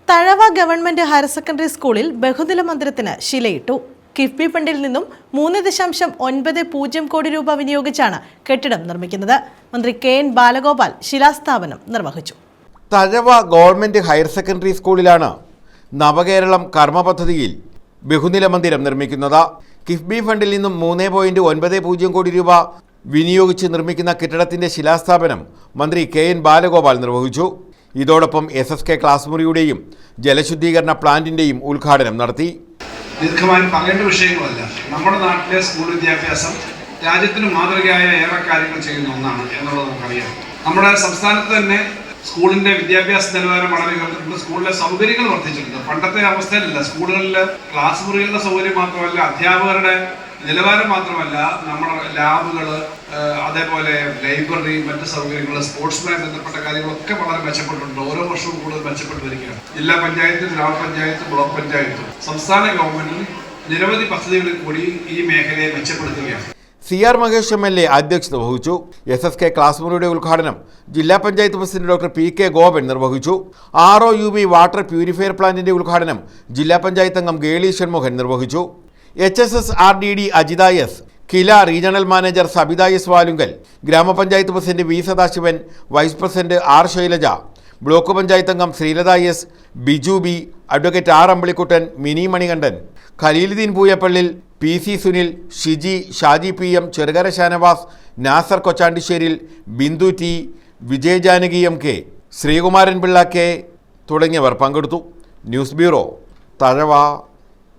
Thazhava government higher secondary സ്കൂളിൽ ബഹുനില മന്ദിരത്തിന് ശിലയിട്ടു. കിഫ്ബി ഫണ്ടിൽ നിന്നും 3.90 കോടി രൂപ വിനിയോഗിച്ചാണ് കെട്ടിടം നിർമ്മിക്കുന്നത്. മന്ത്രി കെ.എൻ. ബാലഗോപാൽ ശിലാസ്ഥാപനം നിർവഹിച്ചു. തഴവ ഗവൺമെന്റ് ഹയർ സെക്കൻഡറി സ്കൂളിലാണ് നവകേരളം കർമ്മ പദ്ധതിയിൽ ബഹുനില മന്ദിരം നിർമ്മിക്കുന്നത്. കിഫ്ബി ഫണ്ടിൽ നിന്നും 3.90 കോടി രൂപ വിനിയോഗിച്ച് നിർമ്മിക്കുന്ന കെട്ടിടത്തിന്റെ ശിലാസ്ഥാപനം മന്ത്രി കെ.എൻ. ബാലഗോപാൽ നിർവഹിച്ചു. ഇതോടൊപ്പം SSK ക്ലാസ് മുറിയുടെയും ജലശുദ്ധീകരണ പ്ലാന്റിന്റെയും ഉദ്ഘാടനം നടത്തി. ദീർഘമായി പറയേണ്ട വിഷയങ്ങളല്ല. നമ്മുടെ നാട്ടിലെ സ്കൂൾ വിദ്യാഭ്യാസം രാജ്യത്തിന് മാതൃകയായ ഏറെ കാര്യങ്ങൾ ചെയ്യുന്ന ഒന്നാണ് എന്നുള്ളത് നമുക്കറിയാം. നമ്മുടെ സംസ്ഥാനത്ത് തന്നെ സ്കൂളിന്റെ വിദ്യാഭ്യാസ നിലവാരം വളരെ ഉയർന്നിട്ടുണ്ട്. സ്കൂളിലെ സൗകര്യങ്ങൾ വർദ്ധിച്ചിട്ടുണ്ട്. പണ്ടത്തെ അവസ്ഥയിലല്ല. സ്കൂളുകളിൽ ക്ലാസ് മുറികളുടെ സൗകര്യം മാത്രമല്ല, അധ്യാപകരുടെ നിലവാരം മാത്രമല്ല, നമ്മുടെ ലാബുകൾ, അതേപോലെ ലൈബ്രറി, മറ്റ് സൗകര്യങ്ങൾ, സ്പോർട്സുമായി ബന്ധപ്പെട്ട കാര്യങ്ങളൊക്കെ വളരെ മെച്ചപ്പെട്ടിട്ടുണ്ട്. ഓരോ വർഷവും കൂടുതൽ മെച്ചപ്പെട്ടു വരികയാണ്. ജില്ലാ പഞ്ചായത്തും ഗ്രാമപഞ്ചായത്തും ബ്ലോക്ക് പഞ്ചായത്തും സംസ്ഥാന ഗവൺമെന്റും നിരവധി പദ്ധതികളിൽ കൂടി ഈ മേഖലയെ മെച്ചപ്പെടുത്തുകയാണ്. CR മഹേഷ് MLA അധ്യക്ഷത വഹിച്ചു. SSK ക്ലാസ് മുറിയുടെ ഉദ്ഘാടനം ജില്ലാ panchayat president doctor PK Gopan നിർവഹിച്ചു. ROUB വാട്ടർ പ്യൂരിഫയർ പ്ലാന്റിന്റെ ഉദ്ഘാടനം ജില്ലാ പഞ്ചായത്ത് അംഗം ഗേളി ഷൺമുഖൻ നിർവഹിച്ചു. HSS RDD Ajitha S, KILA regional manager Sabitha S Valunkal, ഗ്രാമപഞ്ചായത്ത് president V Sadasivan, vice president R Shailaja, block panchayat അംഗം Sreelatha S, Biju B, advocate R Ambilikuttan, Mini Manikandan, Khaleeluddin Pooyappallil, PC Sunil, Shiji, Shaji PM, Cherukara Shanavas, Nasar Kochandisseril, Bindu T, Vijayajanaki MK, Sreekumaran Pillai K തുടങ്ങിയവർ പങ്കെടുത്തു. News bureau, Thazhava.